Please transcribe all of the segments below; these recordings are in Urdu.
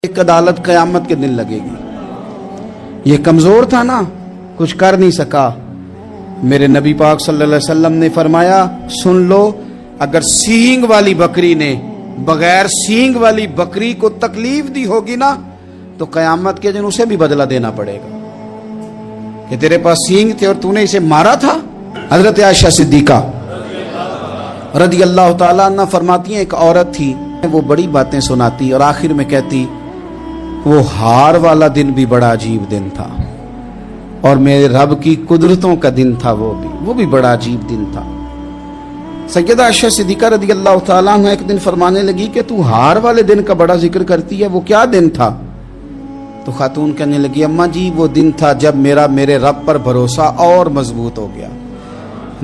ایک عدالت قیامت کے دن لگے گی۔ یہ کمزور تھا نا، کچھ کر نہیں سکا۔ میرے نبی پاک صلی اللہ علیہ وسلم نے فرمایا، سن لو، اگر سینگ والی بکری نے بغیر سینگ والی بکری کو تکلیف دی ہوگی نا تو قیامت کے دن اسے بھی بدلہ دینا پڑے گا کہ تیرے پاس سینگ تھے اور تو نے اسے مارا تھا۔ حضرت عائشہ صدیقہ رضی اللہ تعالیٰ عنہ فرماتی ہیں، ایک عورت تھی، وہ بڑی باتیں سناتی اور آخر میں کہتی وہ ہار والا دن بھی بڑا عجیب دن تھا اور میرے رب کی قدرتوں کا دن تھا، وہ بھی بڑا عجیب دن تھا۔ سیدہ عائشہ صدیقہ رضی اللہ تعالیٰ عنہ ایک دن فرمانے لگی کہ تو ہار والے دن کا بڑا ذکر کرتی ہے، وہ کیا دن تھا؟ تو خاتون کہنے لگی، اماں جی وہ دن تھا جب میرے رب پر بھروسہ اور مضبوط ہو گیا،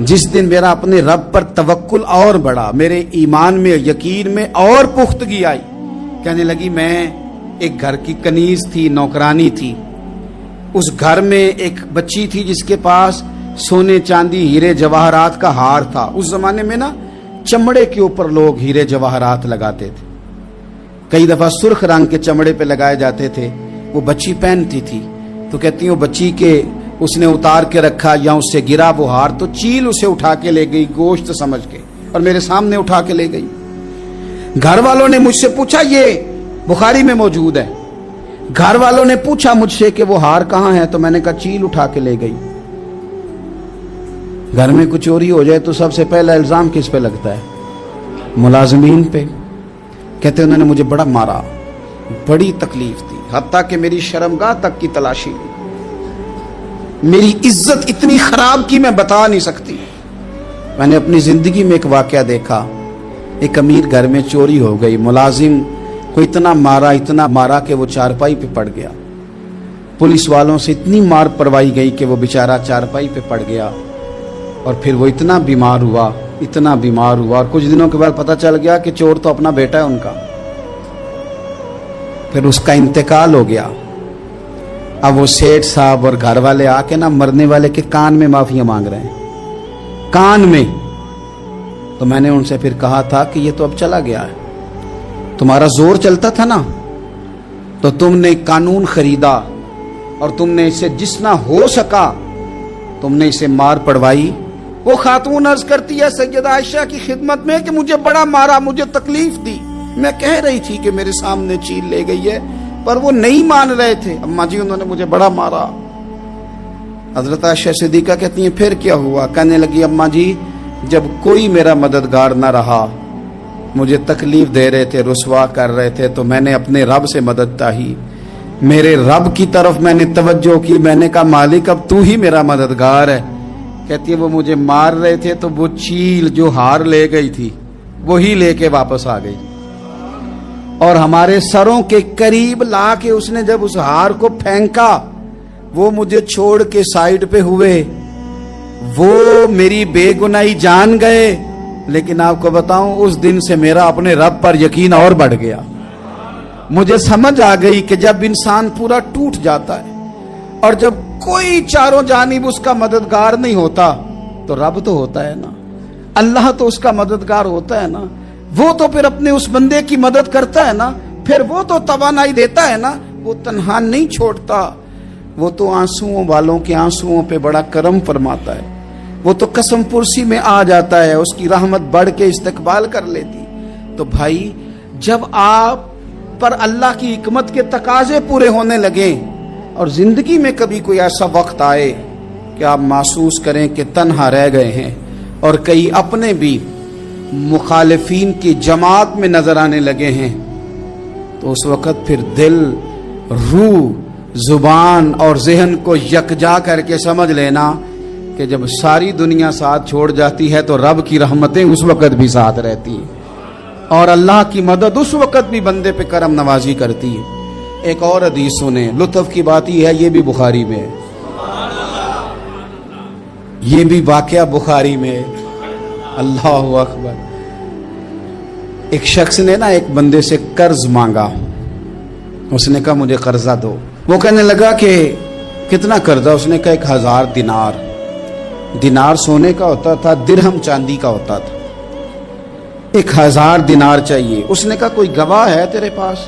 جس دن میرا اپنے رب پر توکل اور بڑھا، میرے ایمان میں یقین میں اور پختگی آئی۔ کہنے لگی میں ایک گھر کی کنیز تھی، نوکرانی تھی، اس گھر میں ایک بچی تھی جس کے پاس سونے چاندی ہیرے جواہرات کا ہار تھا۔ اس زمانے میں نا چمڑے کے اوپر لوگ ہیرے جواہرات لگاتے تھے، کئی دفعہ سرخ رنگ کے چمڑے پہ لگائے جاتے تھے، وہ بچی پہنتی تھی تو کہتی ہوں بچی کے اس نے اتار کے رکھا یا اس سے گرا وہ ہار تو چیل اسے اٹھا کے لے گئی گوشت سمجھ کے اور میرے سامنے اٹھا کے لے گئی۔ گھر والوں نے مجھ سے پوچھا، یہ بخاری میں موجود ہے، گھر والوں نے پوچھا مجھ سے کہ وہ ہار کہاں ہے تو میں نے کہا چیل اٹھا کے لے گئی۔ گھر میں کچھ چوری ہو جائے تو سب سے پہلا الزام کس پہ لگتا ہے؟ ملازمین پہ۔ کہتے انہوں نے مجھے بڑا مارا، بڑی تکلیف تھی، حتیٰ کہ میری شرمگاہ تک کی تلاشی لی، میری عزت اتنی خراب کی میں بتا نہیں سکتی۔ میں نے اپنی زندگی میں ایک واقعہ دیکھا، ایک امیر گھر میں چوری ہو گئی، ملازم کو اتنا مارا کہ وہ چارپائی پہ پڑ گیا، پولیس والوں سے اتنی مار پروائی گئی کہ وہ بیچارہ چارپائی پہ پڑ گیا اور پھر وہ اتنا بیمار ہوا اور کچھ دنوں کے بعد پتہ چل گیا کہ چور تو اپنا بیٹا ہے ان کا، پھر اس کا انتقال ہو گیا۔ اب وہ سیٹھ صاحب اور گھر والے آ کے نا مرنے والے کے کان میں معافیاں مانگ رہے ہیں، کان میں۔ تو میں نے ان سے پھر کہا تھا کہ یہ تو اب چلا گیا ہے، تمہارا زور چلتا تھا نا تو تم نے قانون خریدا اور تم نے اسے جتنا ہو سکا تم نے اسے مار پڑوائی۔ وہ خاتون عرض کرتی ہے سیدہ عائشہ کی خدمت میں کہ مجھے بڑا مارا، مجھے تکلیف دی، میں کہہ رہی تھی کہ میرے سامنے چیل لے گئی ہے پر وہ نہیں مان رہے تھے، اماں جی انہوں نے مجھے بڑا مارا۔ حضرت عائشہ صدیقہ کہتی ہیں پھر کیا ہوا؟ کہنے لگی اماں جی جب کوئی میرا مددگار نہ رہا، مجھے تکلیف دے رہے تھے، رسوا کر رہے تھے، تو میں نے اپنے رب سے مدد چاہی، میرے رب کی طرف میں نے توجہ کی، میں نے کہا مالک اب تو ہی میرا مددگار ہے۔ کہتی ہے وہ مجھے مار رہے تھے تو وہ چیل جو ہار لے گئی تھی وہی لے کے واپس آ گئی اور ہمارے سروں کے قریب لا کے اس نے جب اس ہار کو پھینکا وہ مجھے چھوڑ کے سائیڈ پہ ہوئے، وہ میری بے گناہی جان گئے، لیکن آپ کو بتاؤں اس دن سے میرا اپنے رب پر یقین اور بڑھ گیا۔ مجھے سمجھ آ گئی کہ جب انسان پورا ٹوٹ جاتا ہے اور جب کوئی چاروں جانب اس کا مددگار نہیں ہوتا تو رب تو ہوتا ہے نا، اللہ تو اس کا مددگار ہوتا ہے نا، وہ تو پھر اپنے اس بندے کی مدد کرتا ہے نا، پھر وہ تو توانائی دیتا ہے نا، وہ تنہا نہیں چھوڑتا، وہ تو آنسوؤں والوں کے آنسوؤں پہ بڑا کرم فرماتا ہے، وہ تو قسم پرسی میں آ جاتا ہے، اس کی رحمت بڑھ کے استقبال کر لیتی۔ تو بھائی جب آپ پر اللہ کی حکمت کے تقاضے پورے ہونے لگیں اور زندگی میں کبھی کوئی ایسا وقت آئے کہ آپ محسوس کریں کہ تنہا رہ گئے ہیں اور کئی اپنے بھی مخالفین کی جماعت میں نظر آنے لگے ہیں، تو اس وقت پھر دل، روح، زبان اور ذہن کو یکجا کر کے سمجھ لینا کہ جب ساری دنیا ساتھ چھوڑ جاتی ہے تو رب کی رحمتیں اس وقت بھی ساتھ رہتی ہیں اور اللہ کی مدد اس وقت بھی بندے پہ کرم نوازی کرتی ہے۔ ایک اور حدیث سنیں، لطف کی بات یہ ہے، یہ بھی بخاری میں ہے، یہ بھی واقعہ بخاری میں ہے۔ اللہ اکبر۔ ایک شخص نے نا ایک بندے سے قرض مانگا، اس نے کہا مجھے قرضہ دو، وہ کہنے لگا کہ کتنا قرضہ؟ اس نے کہا 1000 دینار۔ دینار سونے کا ہوتا تھا، درہم چاندی کا ہوتا تھا، 1000 دینار چاہیے۔ اس نے کہا کوئی گواہ ہے تیرے پاس؟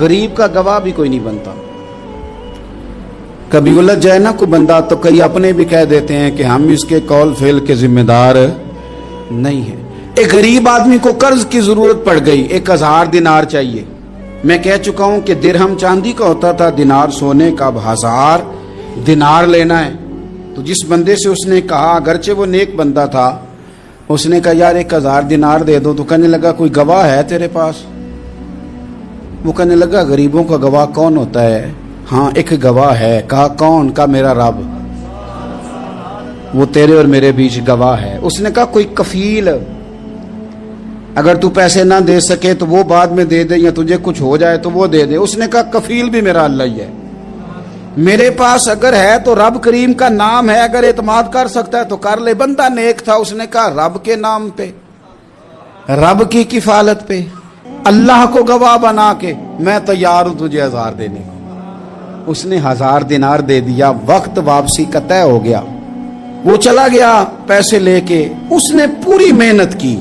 غریب کا گواہ بھی کوئی نہیں بنتا. کبھی الجھ جائے نا کوئی بندہ تو کئی اپنے بھی کہہ دیتے ہیں کہ ہم اس کے قول فعل کے ذمہ دار نہیں ہیں. ایک غریب آدمی کو قرض کی ضرورت پڑ گئی, 1000 دینار چاہیے. میں کہہ چکا ہوں کہ درہم چاندی کا ہوتا تھا, دینار سونے کا. اب 1000 دینار لینا ہے. تو جس بندے سے اس نے کہا, اگرچہ وہ نیک بندہ تھا, اس نے کہا یار 1000 دینار دے دو. تو کہنے لگا کوئی گواہ ہے تیرے پاس؟ وہ کہنے لگا غریبوں کا گواہ کون ہوتا ہے؟ ہاں ایک گواہ ہے. کہا کون؟ کہا میرا رب, وہ تیرے اور میرے بیچ گواہ ہے. اس نے کہا کوئی کفیل, اگر تو پیسے نہ دے سکے تو وہ بعد میں دے دے, یا تجھے کچھ ہو جائے تو وہ دے دے. اس نے کہا کفیل بھی میرا اللہ ہی ہے. میرے پاس اگر ہے تو رب کریم کا نام ہے, اگر اعتماد کر سکتا ہے تو کر لے. بندہ نیک تھا, اس نے کہا رب کے نام پہ, رب کی کفالت پہ, اللہ کو گواہ بنا کے میں تیار ہوں تجھے 1000 دینے کو. اس نے 1000 دینار دے دیا. وقت واپسی کا طے ہو گیا. وہ چلا گیا پیسے لے کے. اس نے پوری محنت کی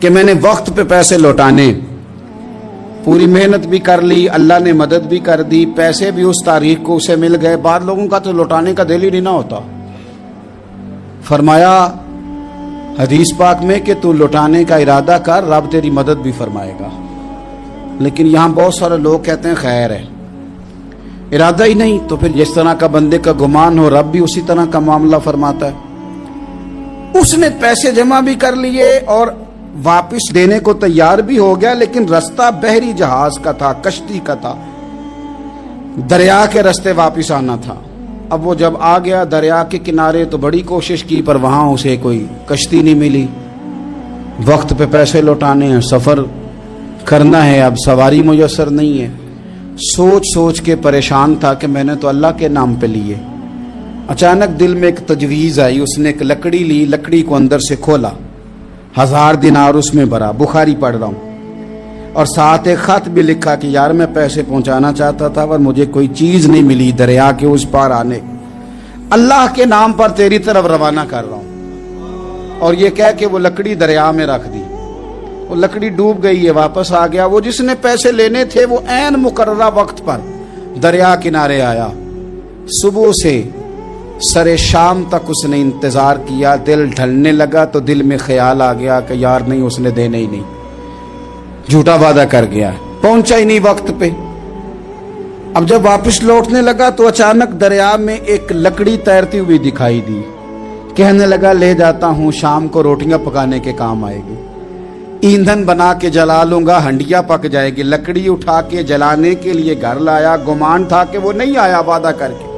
کہ میں نے وقت پہ پیسے لوٹانے, پوری محنت بھی کر لی, اللہ نے مدد بھی کر دی, پیسے بھی اس تاریخ کو اسے مل گئے. بعض لوگوں کا تو لوٹانے کا دل ہی نہیں نہ ہوتا. فرمایا حدیث پاک میں کہ تو لوٹانے کا ارادہ کر, رب تیری مدد بھی فرمائے گا. لیکن یہاں بہت سارے لوگ کہتے ہیں خیر ہے, ارادہ ہی نہیں. تو پھر جس طرح کا بندے کا گمان ہو, رب بھی اسی طرح کا معاملہ فرماتا ہے. اس نے پیسے جمع بھی کر لیے اور واپس دینے کو تیار بھی ہو گیا, لیکن رستہ بحری جہاز کا تھا, کشتی کا تھا, دریا کے رستے واپس آنا تھا. اب وہ جب آ گیا دریا کے کنارے تو بڑی کوشش کی, پر وہاں اسے کوئی کشتی نہیں ملی. وقت پہ پیسے لوٹانے ہیں, سفر کرنا ہے, اب سواری میسر نہیں ہے. سوچ سوچ کے پریشان تھا کہ میں نے تو اللہ کے نام پہ لیے. اچانک دل میں ایک تجویز آئی. اس نے ایک لکڑی لی, لکڑی کو اندر سے کھولا, 1000 دینار اس میں بھرا. بخاری پڑھ رہا ہوں, اور ساتھ ایک خط بھی لکھا کہ یار میں پیسے پہنچانا چاہتا تھا پر مجھے کوئی چیز نہیں ملی دریا کے اس پار آنے, اللہ کے نام پر تیری طرف روانہ کر رہا ہوں. اور یہ کہہ کہ وہ لکڑی دریا میں رکھ دی. وہ لکڑی ڈوب گئی ہے, واپس آ گیا. وہ جس نے پیسے لینے تھے وہ عین مقررہ وقت پر دریا کنارے آیا. صبح سے سر شام تک اس نے انتظار کیا. دل ڈھلنے لگا تو دل میں خیال آ گیا کہ یار نہیں, اس نے دینے ہی نہیں, جھوٹا وعدہ کر گیا, پہنچا ہی نہیں وقت پہ. اب جب واپس لوٹنے لگا تو اچانک دریا میں ایک لکڑی تیرتی ہوئی دکھائی دی. کہنے لگا لے جاتا ہوں, شام کو روٹیاں پکانے کے کام آئے گی, ایندھن بنا کے جلا لوں گا, ہنڈیا پک جائے گی. لکڑی اٹھا کے جلانے کے لیے گھر لایا. گمان تھا کہ وہ نہیں آیا وعدہ کر کے,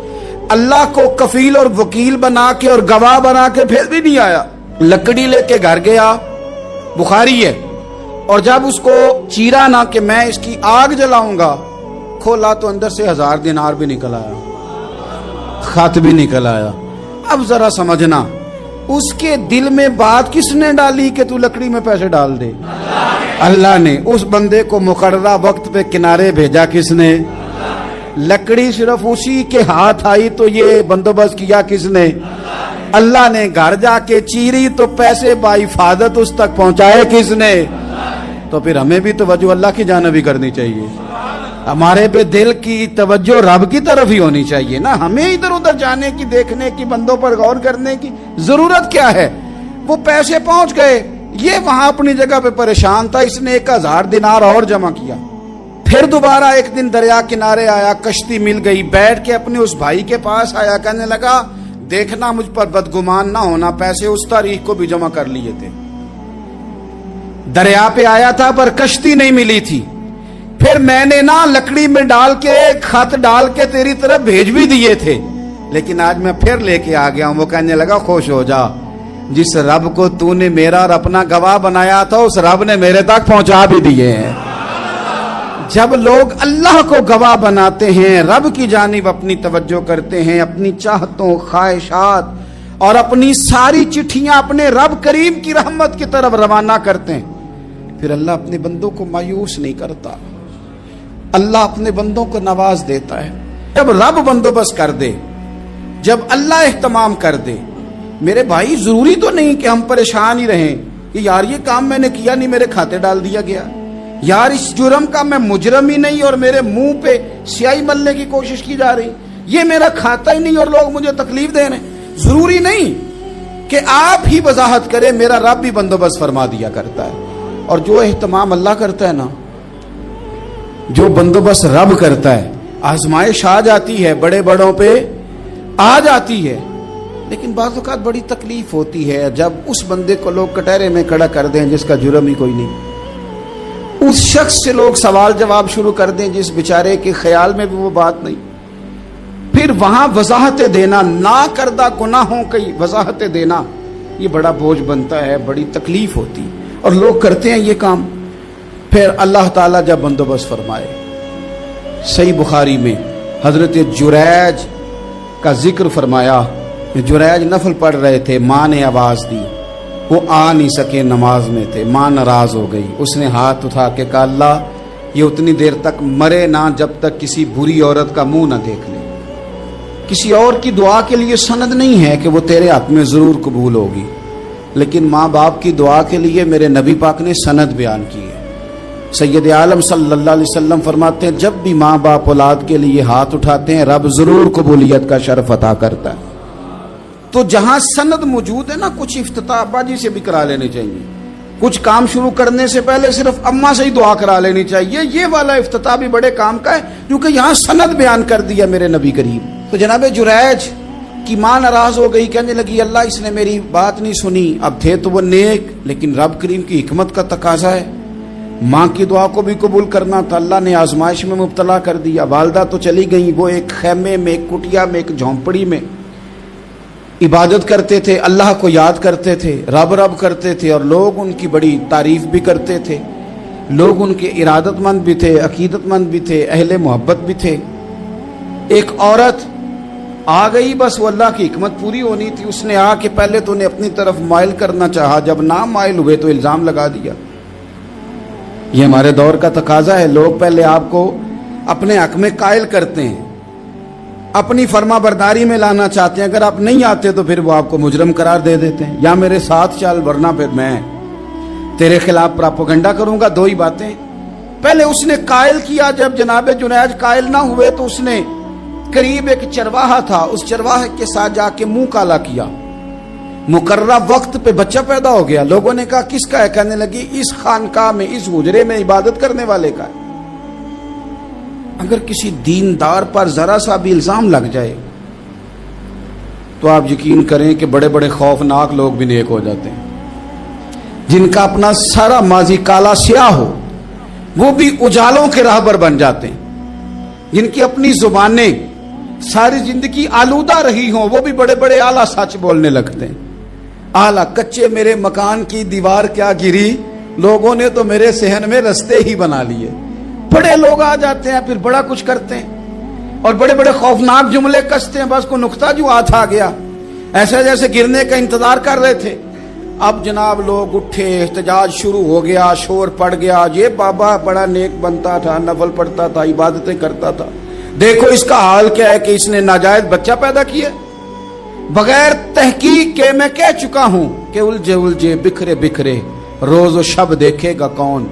اللہ کو کفیل اور وکیل بنا کے اور گواہ بنا کے پھر بھی نہیں آیا. لکڑی لے کے گھر گیا, بخاری ہے, اور جب اس کو چیرا نہ کہ میں اس کی آگ جلاؤں گا, کھولا تو اندر سے 1000 دینار بھی نکل آیا, خط بھی نکل آیا. اب ذرا سمجھنا, اس کے دل میں بات کس نے ڈالی کہ تو لکڑی میں پیسے ڈال دے؟ اللہ نے. اس بندے کو مقررہ وقت پہ کنارے بھیجا کس نے؟ لکڑی صرف اسی کے ہاتھ آئی تو یہ بندوبست کیا کس نے؟ اللہ نے. گھر جا کے چیری تو پیسے بحفاظت اس تک پہنچائے کس نے؟ تو پھر ہمیں بھی توجہ اللہ کی جانب ہی کرنی چاہیے. ہمارے پہ دل کی توجہ رب کی طرف ہی ہونی چاہیے نا. ہمیں ادھر ادھر جانے کی, دیکھنے کی, بندوں پر غور کرنے کی ضرورت کیا ہے؟ وہ پیسے پہنچ گئے, یہ وہاں اپنی جگہ پہ پریشان تھا. اس نے 1000 دینار اور جمع کیا. پھر دوبارہ ایک دن دریا کنارے آیا, کشتی مل گئی. بیٹھ کے اپنے اس بھائی کے پاس آیا, کہنے لگا دیکھنا مجھ پر بدگمان نہ ہونا, پیسے اس تاریخ کو بھی جمع کر لیے تھے. دریا پہ آیا تھا پر کشتی نہیں ملی تھی. پھر میں نے نا لکڑی میں ڈال کے خط ڈال کے تیری طرف بھیج بھی دیے تھے, لیکن آج میں پھر لے کے آ گیا ہوں. وہ کہنے لگا خوش ہو جا, جس رب کو تو نے میرا اور اپنا گواہ بنایا تھا اس رب نے میرے تک پہنچا بھی دیے ہیں. جب لوگ اللہ کو گواہ بناتے ہیں, رب کی جانب اپنی توجہ کرتے ہیں, اپنی چاہتوں, خواہشات اور اپنی ساری چٹھیاں اپنے رب کریم کی رحمت کی طرف روانہ کرتے ہیں, پھر اللہ اپنے بندوں کو مایوس نہیں کرتا. اللہ اپنے بندوں کو نواز دیتا ہے. جب رب بندوبست کر دے, جب اللہ اہتمام کر دے. میرے بھائی ضروری تو نہیں کہ ہم پریشان ہی رہیں کہ یار یہ کام میں نے کیا نہیں, میرے کھاتے ڈال دیا گیا. یار اس جرم کا میں مجرم ہی نہیں اور میرے منہ پہ سیاہی ملنے کی کوشش کی جا رہی, یہ میرا کھاتا ہی نہیں اور لوگ مجھے تکلیف دے رہے ہیں. ضروری نہیں کہ آپ ہی وضاحت کریں, میرا رب بھی بندوبست فرما دیا کرتا ہے. اور جو اہتمام اللہ کرتا ہے نا, جو بندوبست رب کرتا ہے, آزمائش آ جاتی ہے, بڑے بڑوں پہ آ جاتی ہے, لیکن بعض اوقات بڑی تکلیف ہوتی ہے جب اس بندے کو لوگ کٹہرے میں کھڑا کر دیں جس کا جرم ہی کوئی نہیں, اس شخص سے لوگ سوال جواب شروع کر دیں جس بیچارے کے خیال میں بھی وہ بات نہیں. پھر وہاں وضاحتیں دینا, نہ کردہ گناہوں کی وضاحتیں دینا, یہ بڑا بوجھ بنتا ہے, بڑی تکلیف ہوتی, اور لوگ کرتے ہیں یہ کام. پھر اللہ تعالیٰ جب بندوبست فرمائے, صحیح بخاری میں حضرت جریج کا ذکر فرمایا. جریج نفل پڑھ رہے تھے, ماں نے آواز دی, وہ آ نہیں سکے, نماز میں تھے, ماں ناراض ہو گئی. اس نے ہاتھ اٹھا کے کہا اللہ یہ اتنی دیر تک مرے نہ جب تک کسی بری عورت کا منہ نہ دیکھ لے. کسی اور کی دعا کے لیے سند نہیں ہے کہ وہ تیرے حق میں ضرور قبول ہوگی, لیکن ماں باپ کی دعا کے لیے میرے نبی پاک نے سند بیان کی ہے. سید عالم صلی اللہ علیہ وسلم فرماتے ہیں جب بھی ماں باپ اولاد کے لیے ہاتھ اٹھاتے ہیں رب ضرور قبولیت کا شرف عطا کرتا ہے. تو جہاں سند موجود ہے نا, کچھ افتتاح ابا جی سے بھی کرا لینے چاہیے, کچھ کام شروع کرنے سے پہلے صرف اماں سے ہی دعا کرا لینی چاہیے. یہ والا افتتاح بھی بڑے کام کا ہے کیونکہ یہاں سند بیان کر دیا میرے نبی کریم. تو جناب جریج کی ماں ناراض ہو گئی, کہنے لگی اللہ اس نے میری بات نہیں سنی. اب تھے تو وہ نیک, لیکن رب کریم کی حکمت کا تقاضا ہے, ماں کی دعا کو بھی قبول کرنا تھا. اللہ نے آزمائش میں مبتلا کر دیا. والدہ تو چلی گئی, وہ ایک خیمے میں, ایک کٹیا میں, ایک جھونپڑی میں عبادت کرتے تھے, اللہ کو یاد کرتے تھے, رب رب کرتے تھے, اور لوگ ان کی بڑی تعریف بھی کرتے تھے. لوگ ان کے ارادت مند بھی تھے, عقیدت مند بھی تھے, اہل محبت بھی تھے. ایک عورت آ گئی, بس وہ اللہ کی حکمت پوری ہونی تھی. اس نے آ کے پہلے تو انہیں اپنی طرف مائل کرنا چاہا, جب نہ مائل ہوئے تو الزام لگا دیا. یہ ہمارے دور کا تقاضا ہے, لوگ پہلے آپ کو اپنے حق میں قائل کرتے ہیں, اپنی فرما برداری میں لانا چاہتے ہیں. اگر آپ نہیں آتے تو پھر وہ آپ کو مجرم قرار دے دیتے ہیں, یا میرے ساتھ چل ورنہ پھر میں تیرے خلاف پراپیگنڈا کروں گا. دو ہی باتیں. پہلے اس نے قائل کیا, جب جناب جنید قائل نہ ہوئے تو اس نے قریب ایک چرواہا تھا, اس چرواہے کے ساتھ جا کے منہ کالا کیا. مقررہ وقت پہ بچہ پیدا ہو گیا. لوگوں نے کہا کس کا ہے؟ کہنے لگی اس خانقاہ میں, اس حجرے میں عبادت کرنے والے کا ہے. اگر کسی دیندار پر ذرا سا بھی الزام لگ جائے تو آپ یقین کریں کہ بڑے بڑے خوفناک لوگ بھی نیک ہو جاتے ہیں. جن کا اپنا سارا ماضی کالا سیاہ ہو وہ بھی اجالوں کے راہبر بن جاتے ہیں. جن کی اپنی زبانیں ساری زندگی آلودہ رہی ہوں وہ بھی بڑے بڑے اعلیٰ سچ بولنے لگتے ہیں. اعلیٰ کچے میرے مکان کی دیوار کیا گری, لوگوں نے تو میرے صحن میں رستے ہی بنا لیے. بڑے لوگ آ جاتے ہیں, پھر بڑا کچھ کرتے ہیں اور بڑے بڑے خوفناک جملے کستے ہیں. بس کو نقطہ جو ہاتھ آ گیا, ایسے جیسے گرنے کا انتظار کر رہے تھے. اب جناب لوگ اٹھے, احتجاج شروع ہو گیا, شور پڑ گیا. یہ بابا بڑا نیک بنتا تھا, نفل پڑھتا تھا, عبادتیں کرتا تھا, دیکھو اس کا حال کیا ہے کہ اس نے ناجائز بچہ پیدا کیا. بغیر تحقیق کے میں کہہ چکا ہوں کہ الجھے الجھے بکھرے بکھرے روز و شب دیکھے گا کون.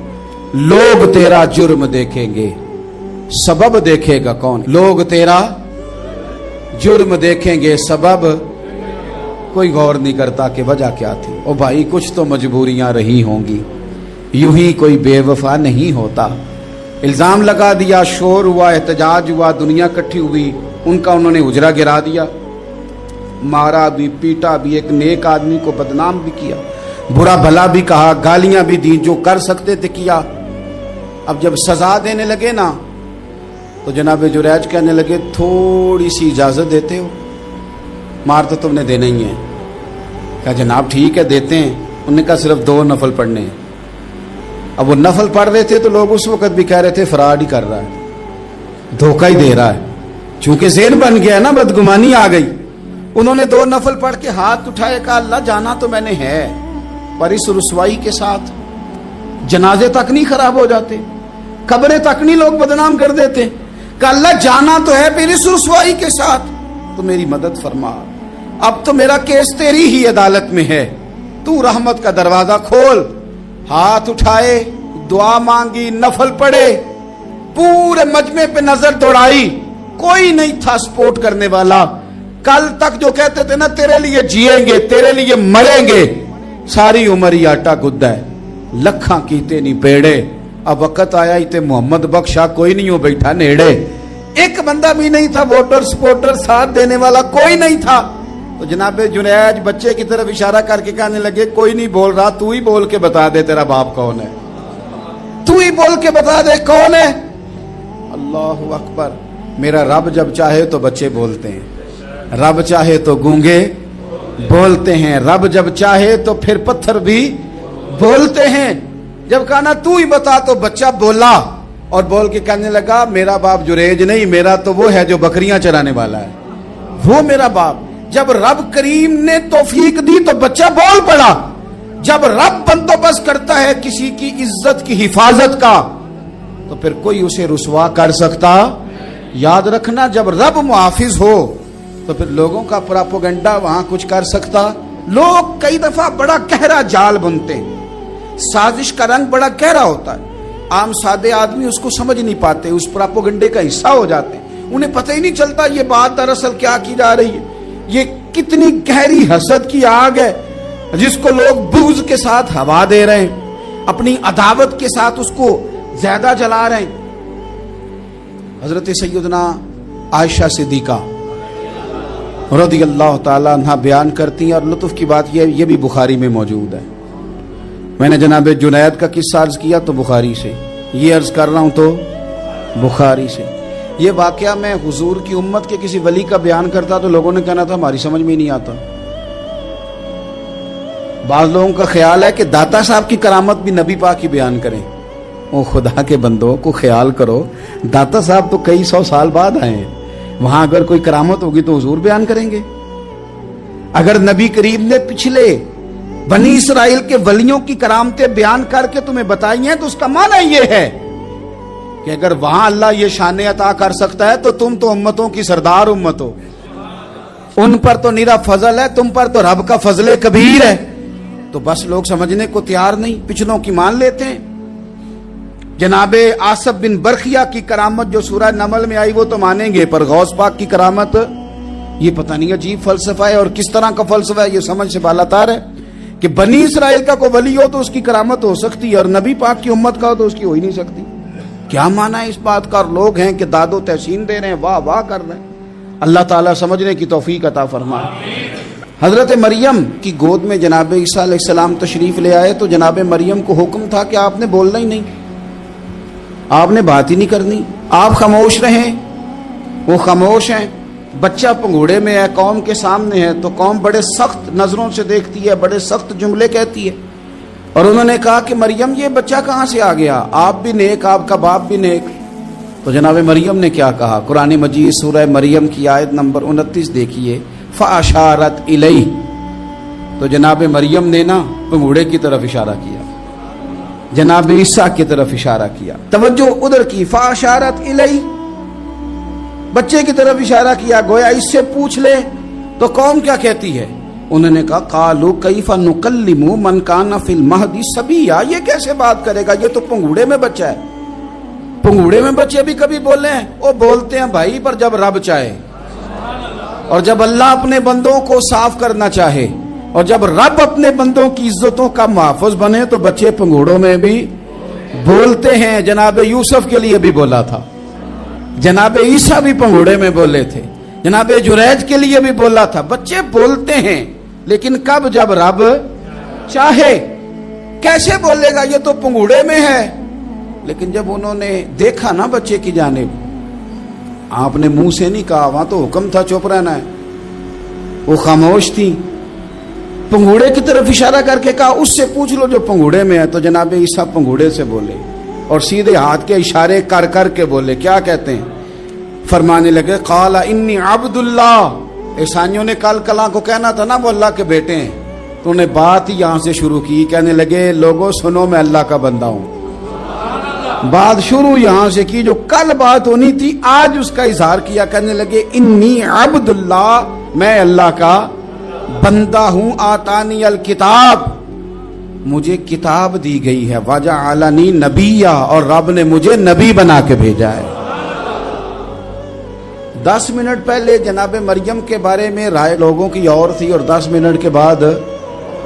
لوگ تیرا جرم دیکھیں گے, سبب دیکھے گا کون. لوگ تیرا جرم دیکھیں گے, سبب کوئی غور نہیں کرتا کہ وجہ کیا تھی. او بھائی کچھ تو مجبوریاں رہی ہوں گی, یوں ہی کوئی بے وفا نہیں ہوتا. الزام لگا دیا, شور ہوا, احتجاج ہوا, دنیا کٹھی ہوئی, ان کا انہوں نے حجرہ گرا دیا, مارا بھی, پیٹا بھی, ایک نیک آدمی کو بدنام بھی کیا, برا بھلا بھی کہا, گالیاں بھی دی, جو کر سکتے تھے کیا. اب جب سزا دینے لگے نا تو جناب جریج کہنے لگے تھوڑی سی اجازت دیتے ہو, مار تو تم نے دینا ہی ہے. کہا جناب ٹھیک ہے دیتے ہیں. انہوں نے کہا صرف 2 نفل پڑھنے ہیں. اب وہ نفل پڑھ رہے تھے تو لوگ اس وقت بھی کہہ رہے تھے فراڈ ہی کر رہا ہے, دھوکہ ہی دے رہا ہے. چونکہ ذہن بن گیا نا, بدگمانی آ گئی. انہوں نے 2 نفل پڑھ کے ہاتھ اٹھائے, کہا اللہ جانا تو میں نے ہے, پر اس رسوائی کے ساتھ جنازے تک نہیں خراب ہو جاتے, قبریں تک نہیں لوگ بدنام کر دیتے. کہ اللہ جانا تو ہے, پھر اس رسوائی کے ساتھ تو میری مدد فرما. اب تو میرا کیس تیری ہی عدالت میں ہے, تو رحمت کا دروازہ کھول. ہاتھ اٹھائے, دعا مانگی, نفل پڑھے, پورے مجمع پہ نظر دوڑائی, کوئی نہیں تھا سپورٹ کرنے والا. کل تک جو کہتے تھے نا تیرے لیے جیئیں گے, تیرے لیے مریں گے, ساری عمر ہی آٹا گدا ہے, لکھاں کیتے نہیں پیڑے. اب وقت آیا ہی تے محمد بخشا کوئی نہیں ہو بیٹھا نیڑے. ایک بندہ بھی نہیں تھا ووٹر سپورٹر ساتھ دینے والا, کوئی نہیں تھا. تو جناب جنید بچے کی طرف اشارہ کر کے کہنے لگے کوئی نہیں بول رہا, تو ہی بول کے بتا دے تیرا باپ کون ہے, تو ہی بول کے بتا دے کون ہے. اللہ اکبر. میرا رب جب چاہے تو بچے بولتے ہیں, رب چاہے تو گونگے بولتے ہیں, رب جب چاہے تو پھر پتھر بھی بولتے ہیں. جب کہا نا تو ہی بتا تو بچہ بولا, اور بول کے کہنے لگا میرا باپ جریج نہیں, میرا تو وہ ہے جو بکریاں چرانے والا ہے, وہ میرا باپ. جب رب کریم نے توفیق دی تو بچہ بول پڑا. جب رب بندوبست کرتا ہے کسی کی عزت کی حفاظت کا تو پھر کوئی اسے رسوا کر سکتا. یاد رکھنا جب رب محافظ ہو تو پھر لوگوں کا پراپوگنڈا وہاں کچھ کر سکتا. لوگ کئی دفعہ بڑا گہرا جال بنتے ہیں, سازش کا رنگ بڑا گہرا ہوتا ہے, عام سادے آدمی اس کو سمجھ نہیں پاتے, اس پراپوگنڈے کا حصہ ہو جاتے ہیں, انہیں پتہ ہی نہیں چلتا یہ بات دراصل کیا کی جا رہی ہے. یہ کتنی گہری حسد کی آگ ہے جس کو لوگ بغض کے ساتھ ہوا دے رہے ہیں, اپنی عداوت کے ساتھ اس کو زیادہ جلا رہے ہیں. حضرت سیدنا عائشہ صدیقہ رضی اللہ تعالیٰ عنہ بیان کرتی ہیں, اور لطف کی بات یہ بھی بخاری میں موجود ہے. میں نے جناب جنید کا قصہ عرض کیا تو بخاری سے, یہ عرض کر رہا ہوں تو بخاری سے. یہ واقعہ میں حضور کی امت کے کسی ولی کا بیان کرتا تو لوگوں نے کہنا تھا ہماری سمجھ میں نہیں آتا. بعض لوگوں کا خیال ہے کہ داتا صاحب کی کرامت بھی نبی پاک کی بیان کریں. او خدا کے بندوں کو خیال کرو, داتا صاحب تو کئی سو سال بعد آئے ہیں, وہاں اگر کوئی کرامت ہوگی تو حضور بیان کریں گے. اگر نبی کریم نے پچھلے بنی اسرائیل کے ولیوں کی کرامتیں بیان کر کے تمہیں بتائی ہیں تو اس کا معنی یہ ہے کہ اگر وہاں اللہ یہ شان عطا کر سکتا ہے تو تم تو امتوں کی سردار امت ہو, ان پر تو نیرا فضل ہے, تم پر تو رب کا فضل کبیر ہے. تو بس لوگ سمجھنے کو تیار نہیں, پچھلوں کی مان لیتے ہیں. جناب آصف بن برخیہ کی کرامت جو سورہ نمل میں آئی وہ تو مانیں گے, پر غوث پاک کی کرامت یہ پتہ نہیں عجیب فلسفہ ہے, اور کس طرح کا فلسفہ ہے یہ سمجھ سے بالاتار ہے کہ بنی اسرائیل کا کوئی ولی ہو تو اس کی کرامت ہو سکتی ہے, اور نبی پاک کی امت کا ہو تو اس کی ہو ہی نہیں سکتی. کیا معنی ہے اس بات کا؟ اور لوگ ہیں کہ داد و تحسین دے رہے ہیں, واہ واہ کر رہے ہیں. اللہ تعالیٰ سمجھنے کی توفیق عطا فرمائے. حضرت مریم کی گود میں جناب عیسیٰ علیہ السلام تشریف لے آئے تو جناب مریم کو حکم تھا کہ آپ نے بولنا ہی نہیں, آپ نے بات ہی نہیں کرنی, آپ خاموش رہیں. وہ خاموش ہیں. بچہ پنگوڑے میں ہے, قوم کے سامنے ہے, تو قوم بڑے سخت نظروں سے دیکھتی ہے, بڑے سخت جملے کہتی ہے. اور انہوں نے کہا کہ مریم یہ بچہ کہاں سے آ گیا, آپ بھی نیک, آپ کا باپ بھی نیک. تو جناب مریم نے کیا کہا؟ قرآن مجید سورہ مریم کی آیت نمبر 29 دیکھیے. فاشارت الیہ, تو جناب مریم نے نا پنگوڑے کی طرف اشارہ کیا, جناب عیسیٰ کی طرف اشارہ کیا, توجہ ادھر کی. فاشارت الیہ, بچے کی طرف اشارہ کیا, گویا اس سے پوچھ لے. تو قوم کیا کہتی ہے؟ انہوں نے کہا قالوا کیف نکلم من کان فی المہد صبیا, یہ کیسے بات کرے گا, یہ تو پنگوڑے میں بچہ ہے. پنگوڑے میں بچے بھی کبھی بولے ہیں؟ وہ بولتے ہیں بھائی, پر جب رب چاہے, اور جب اللہ اپنے بندوں کو صاف کرنا چاہے, اور جب رب اپنے بندوں کی عزتوں کا محافظ بنے تو بچے پنگوڑوں میں بھی بولتے ہیں. جناب یوسف کے لیے بھی بولا تھا, جناب عیسیٰ بھی پنگوڑے میں بولے تھے, جناب جریج کے لیے بھی بولا تھا. بچے بولتے ہیں, لیکن کب؟ جب رب چاہے. کیسے بولے گا, یہ تو پنگوڑے میں ہے. لیکن جب انہوں نے دیکھا نا بچے کی جانب, آپ نے منہ سے نہیں کہا, وہاں تو حکم تھا چپ رہنا ہے. وہ خاموش تھی, پنگوڑے کی طرف اشارہ کر کے کہا اس سے پوچھ لو جو پنگوڑے میں ہے. تو جناب عیسیٰ پنگوڑے سے بولے اور سیدھے ہاتھ کے اشارے کر کر کے بولے. کیا کہتے ہیں؟ فرمانے لگے قال انی عبد اللہ. عیسائیوں نے کل کلاں کو کہنا تھا نا وہ اللہ کے بیٹے ہیں, تو انہیں بات ہی یہاں سے شروع کی. کہنے لگے لوگوں سنو, میں اللہ کا بندہ ہوں. بات شروع یہاں سے کی, جو کل بات ہونی تھی آج اس کا اظہار کیا. کہنے لگے انی عبد اللہ, میں اللہ کا بندہ ہوں. آتانی الکتاب, مجھے کتاب دی گئی ہے، وَجَعَلَنِي نَبِيًّا، اور رب نے مجھے نبی بنا کے بھیجا ہے۔ 10 منٹ پہلے جناب مریم کے بارے میں رائے لوگوں کی اور تھی، اور 10 منٹ کے بعد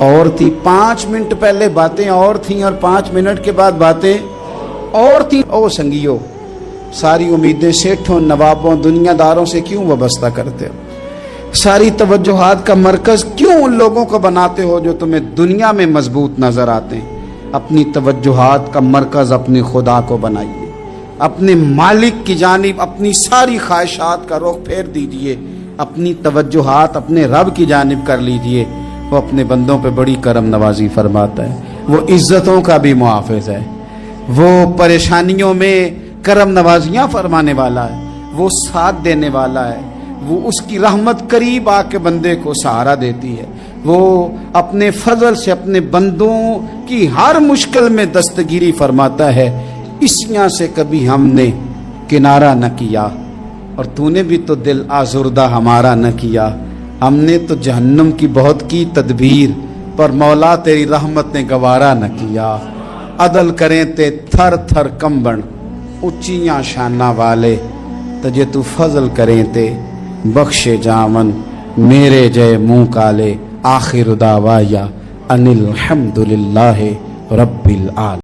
اور تھی۔ 5 منٹ پہلے باتیں اور تھیں، اور 5 منٹ کے بعد باتیں اور تھیں۔ او سنگیو، ساری امیدیں سیٹھوں، نوابوں، دنیا داروں سے کیوں وابستہ کرتے ہو؟ ساری توجہات کا مرکز کیوں ان لوگوں کو بناتے ہو جو تمہیں دنیا میں مضبوط نظر آتے ہیں؟ اپنی توجہات کا مرکز اپنے خدا کو بنائیے، اپنے مالک کی جانب اپنی ساری خواہشات کا رخ پھیر دیجئے، اپنی توجہات اپنے رب کی جانب کر لیجئے۔ وہ اپنے بندوں پہ بڑی کرم نوازی فرماتا ہے، وہ عزتوں کا بھی محافظ ہے، وہ پریشانیوں میں کرم نوازیاں فرمانے والا ہے، وہ ساتھ دینے والا ہے، وہ اس کی رحمت قریب آ کے بندے کو سہارا دیتی ہے، وہ اپنے فضل سے اپنے بندوں کی ہر مشکل میں دستگیری فرماتا ہے۔ اسیاں سے کبھی ہم نے کنارہ نہ کیا، اور تو نے بھی تو دل آزردہ ہمارا نہ کیا۔ ہم نے تو جہنم کی بہت کی تدبیر، پر مولا تیری رحمت نے گوارا نہ کیا۔ عدل کریں تے تھر تھر کمبن، اچیاں شانہ والے، تجھے تو فضل کریں تے بخشے جامن، میرے جے منہ کالے۔ آخر دعوایا ان الحمدللہ رب العالمین۔